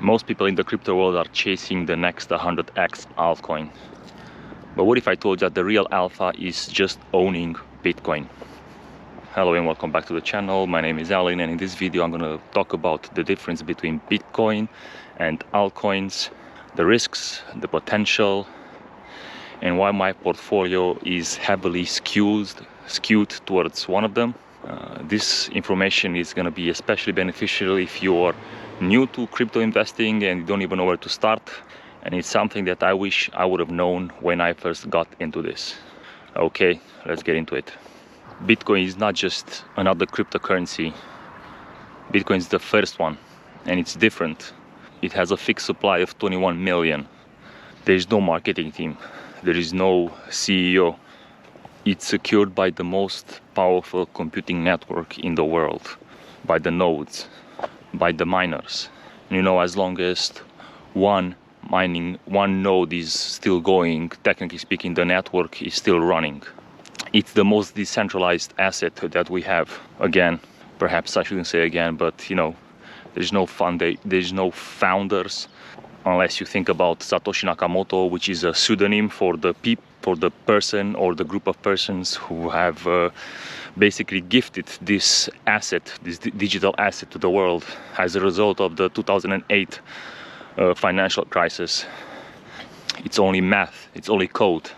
Most people in the crypto world are chasing the next 100x altcoin. But what if I told you that the real alpha is just owning Bitcoin? Hello and welcome back to the channel. My name is Alan, and in this video I'm going to talk about the difference between Bitcoin and altcoins, the risks, the potential, and why my portfolio is heavily skewed towards one of them. This information is going to be especially beneficial if you're new to crypto investing and you don't even know where to start. And it's something that I wish I would have known when I first got into this. Okay, let's get into it. Bitcoin is not just another cryptocurrency. Bitcoin is the first one, and it's different. It has a fixed supply of 21 million. There is no marketing team. There is no CEO. It's secured by the most powerful computing network in the world, by the nodes, by the miners. You know, as long as one node is still going, technically speaking, the network is still running. It's the most decentralized asset that we have. Again, perhaps I shouldn't say again, but you know, there's no founders, unless you think about Satoshi Nakamoto, which is a pseudonym for the person or the group of persons who have basically gifted this asset, this digital asset, to the world as a result of the 2008 financial crisis. It's only math, it's only code,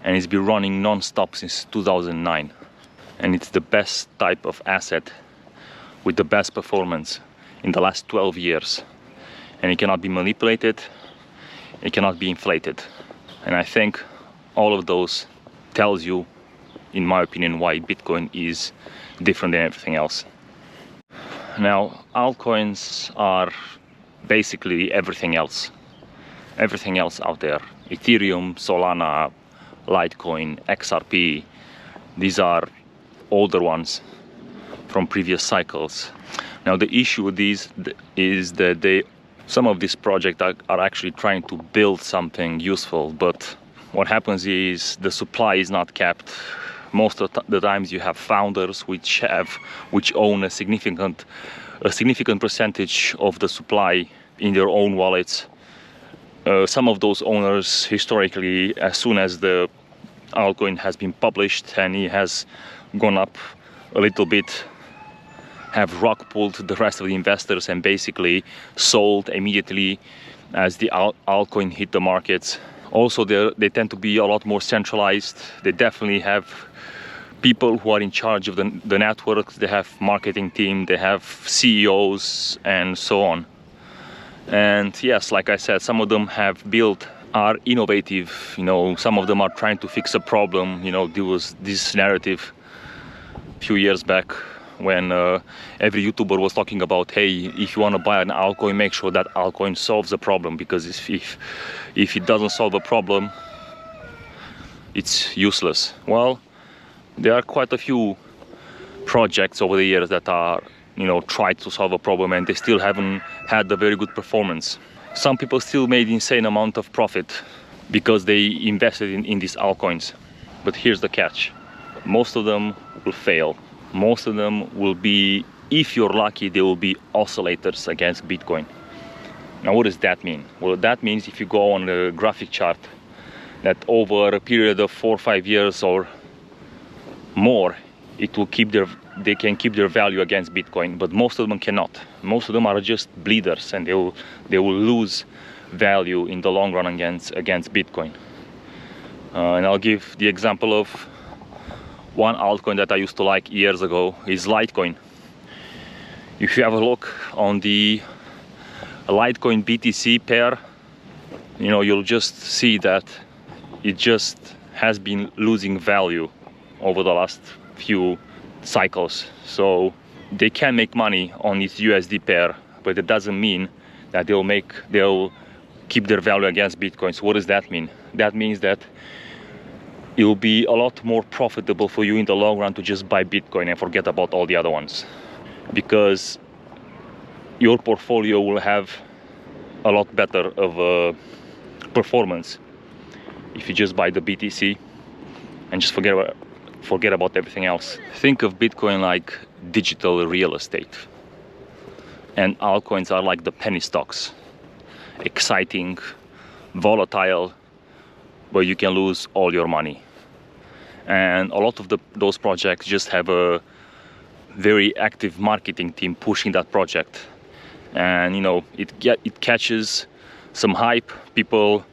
and it's been running non-stop since 2009. And it's the best type of asset with the best performance in the last 12 years. And it cannot be manipulated, it cannot be inflated. And I think all of those tells you, in my opinion, why Bitcoin is different than everything else. Now, altcoins are basically everything else out there. Ethereum, Solana, Litecoin, XRP, these are older ones from previous cycles. Now the issue with these is that some of these projects are actually trying to build something useful, but what happens is the supply is not kept. Most of the times you have founders which own a significant percentage of the supply in their own wallets. Some of those owners, historically, as soon as the altcoin has been published and it has gone up a little bit, have rug pulled the rest of the investors and basically sold immediately as the altcoin hit the markets. Also, they tend to be a lot more centralized. They definitely have people who are in charge of the networks. They have marketing team, they have CEOs, and so on. And yes, like I said, some of them are innovative. You know, some of them are trying to fix a problem. You know, there was this narrative a few years back when every YouTuber was talking about, hey, if you want to buy an altcoin, make sure that altcoin solves the problem, because if it doesn't solve a problem, it's useless. Well, there are quite a few projects over the years that are, you know, tried to solve a problem, and they still haven't had a very good performance. Some people still made insane amount of profit because they invested in these altcoins. But here's the catch: most of them will fail. Most of them will be, if you're lucky, they will be oscillators against Bitcoin. Now, what does that mean? Well, that means if you go on the graphic chart, that over a period of 4 or 5 years or more, they can keep their value against Bitcoin, but most of them cannot. Most of them are just bleeders, and they will lose value in the long run against Bitcoin. And I'll give the example of one altcoin that I used to like years ago is Litecoin. If you have a look on the Litecoin BTC pair, you know, you'll just see that it just has been losing value over the last few cycles. So they can make money on its USD pair, but it doesn't mean that they'll keep their value against Bitcoin. So what does that mean? That means that it will be a lot more profitable for you in the long run to just buy Bitcoin and forget about all the other ones, because your portfolio will have a lot better of a performance if you just buy the BTC and just forget about everything else. Think of Bitcoin like digital real estate. And altcoins are like the penny stocks. Exciting, volatile, but you can lose all your money. And a lot of those projects just have a very active marketing team pushing that project. And you know, it catches some hype, people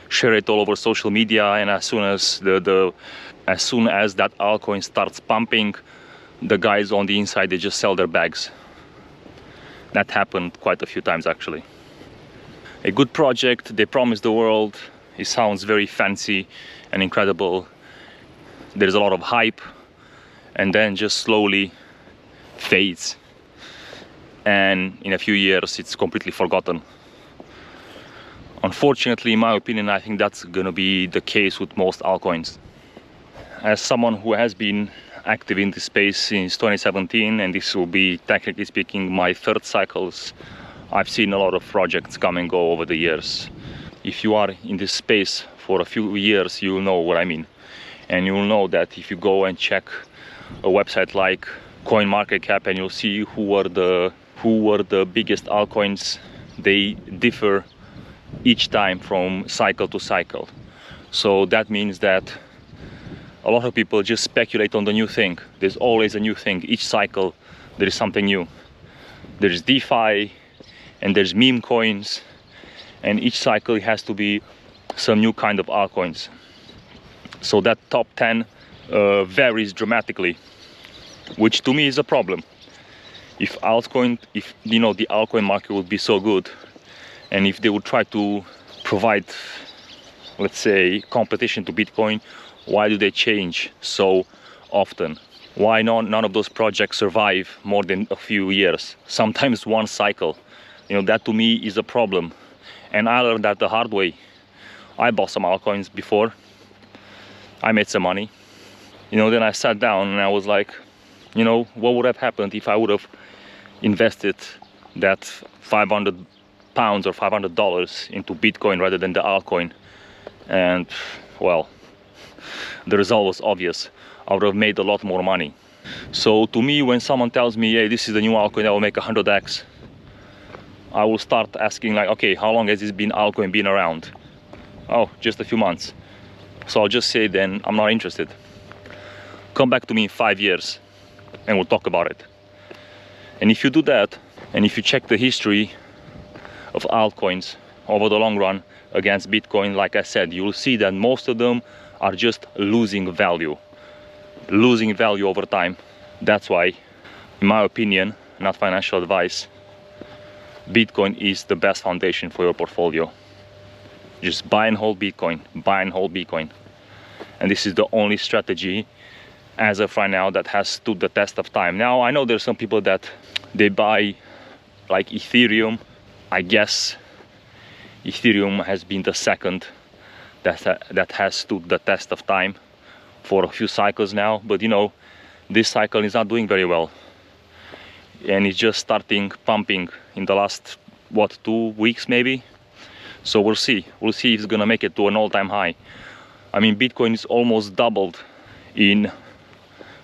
share it all over social media, and as soon as that altcoin starts pumping, the guys on the inside, they just sell their bags. That happened quite a few times actually. A good project, they promise the world, it sounds very fancy and incredible, there's a lot of hype, and then just slowly fades, and in a few years it's completely forgotten. Unfortunately, in my opinion, I think that's gonna be the case with most altcoins. As someone who has been active in this space since 2017, and this will be, technically speaking, my third cycles, I've seen a lot of projects come and go over the years. If you are in this space for a few years, you'll know what I mean. And you'll know that if you go and check a website like CoinMarketCap, and you'll see who were the biggest altcoins, they differ each time from cycle to cycle. So that means that a lot of people just speculate on the new thing. There's always a new thing. Each cycle there is something new. There's DeFi and there's meme coins, and each cycle has to be some new kind of altcoins. So that top 10 varies dramatically, which to me is a problem. If you know, the altcoin market would be so good, and if they would try to provide, let's say, competition to Bitcoin, why do they change so often? Why none of those projects survive more than a few years, sometimes one cycle? You know, that to me is a problem, and I learned that the hard way. I bought some altcoins before, I made some money, you know, then I sat down and I was like, you know, what would have happened if I would have invested that 500 pounds or $500 into Bitcoin rather than the altcoin? And well, the result was obvious. I would have made a lot more money. So to me, when someone tells me, hey, this is the new altcoin that will make 100x, I will start asking like, okay, how long has this altcoin been around? Oh, just a few months. So I'll just say then I'm not interested. Come back to me in 5 years and we'll talk about it. And if you do that, and if you check the history of altcoins over the long run against Bitcoin, like I said, you will see that most of them are just losing value over time. That's why, in my opinion, not financial advice, Bitcoin is the best foundation for your portfolio. Just buy and hold Bitcoin, buy and hold Bitcoin. And this is the only strategy as of right now that has stood the test of time. Now, I know there's some people that they buy like Ethereum. I guess Ethereum has been the second that has stood the test of time for a few cycles now. But you know, this cycle is not doing very well. And it's just starting pumping in the last, what, 2 weeks maybe? So we'll see if it's gonna make it to an all-time high. I mean, Bitcoin is almost doubled in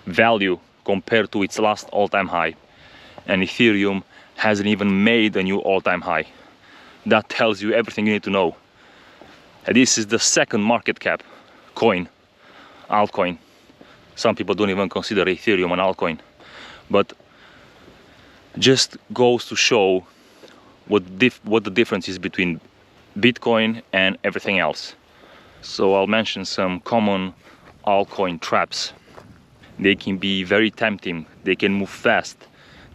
value compared to its last all-time high, and Ethereum hasn't even made a new all-time high. That tells you everything you need to know. And this is the second market cap coin, altcoin. Some people don't even consider Ethereum an altcoin, but just goes to show what the difference is between Bitcoin and everything else. So I'll mention some common altcoin traps. They can be very tempting, they can move fast,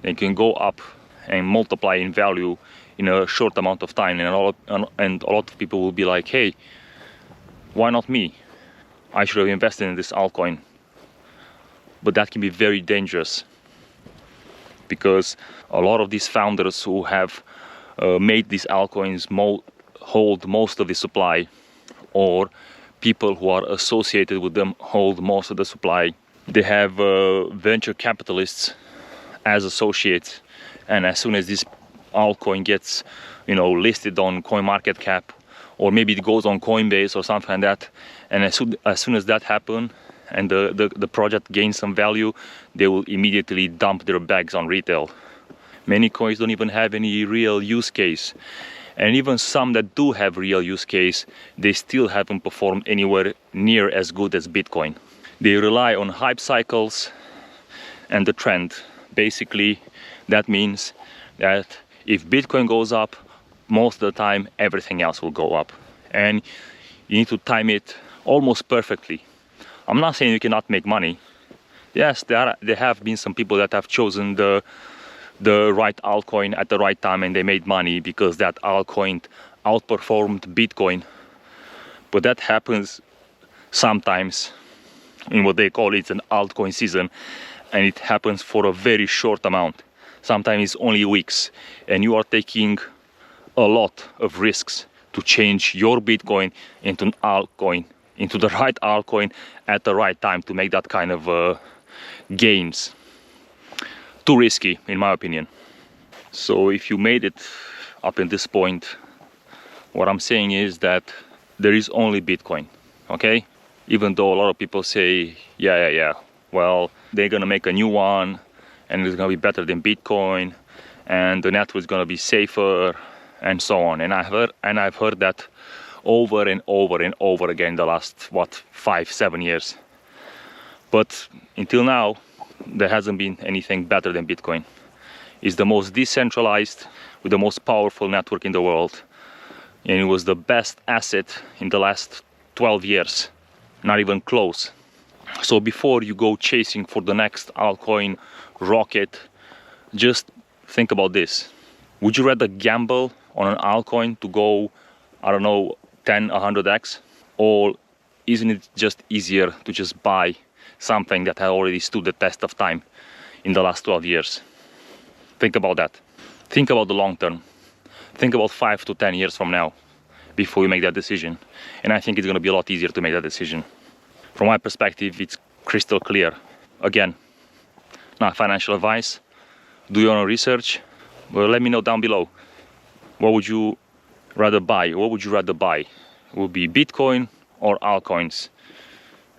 they can go up and multiply in value in a short amount of time, and a lot of people will be like, hey, why not me? I should have invested in this altcoin. But that can be very dangerous, because a lot of these founders who have made these altcoins hold most of the supply, or people who are associated with them hold most of the supply. They have venture capitalists as associates, and as soon as this altcoin gets, you know, listed on CoinMarketCap, or maybe it goes on Coinbase or something like that, and as soon as that happens and the project gains some value, they will immediately dump their bags on retail. Many coins don't even have any real use case. And even some that do have real use case, they still haven't performed anywhere near as good as Bitcoin. They rely on hype cycles and the trend. Basically, that means that if Bitcoin goes up, most of the time everything else will go up. And you need to time it almost perfectly. I'm not saying you cannot make money. Yes, there have been some people that have chosen the right altcoin at the right time and they made money because that altcoin outperformed Bitcoin. But that happens sometimes in what they call it's an altcoin season, and it happens for a very short amount. Sometimes it's only weeks, and you are taking a lot of risks to change your Bitcoin into an altcoin, into the right altcoin at the right time to make that kind of gains. Too risky, in my opinion. So if you made it up in this point, what I'm saying is that there is only Bitcoin, okay? Even though a lot of people say, yeah, well, they're gonna make a new one and it's gonna be better than Bitcoin and the network is gonna be safer and so on. And I've heard that over and over and over again the last, 5-7 years. But until now, there hasn't been anything better than Bitcoin. It's the most decentralized, with the most powerful network in the world. And it was the best asset in the last 12 years. Not even close. So before you go chasing for the next altcoin rocket, just think about this. Would you rather gamble on an altcoin to go, I don't know, 10, 100x? Or isn't it just easier to just buy something that had already stood the test of time in the last 12 years? Think about that. Think about the long term. Think about 5 to 10 years from now before you make that decision. And I think it's going to be a lot easier to make that decision. From my perspective, it's crystal clear. Again, not financial advice. Do your own research. Well, let me know down below. What would you rather buy? What would you rather buy? It would be Bitcoin or altcoins?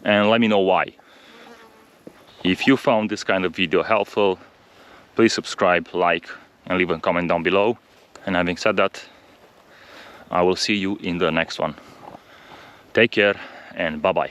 And let me know why. If you found this kind of video helpful, please subscribe, like, and leave a comment down below. And having said that, I will see you in the next one. Take care and bye-bye.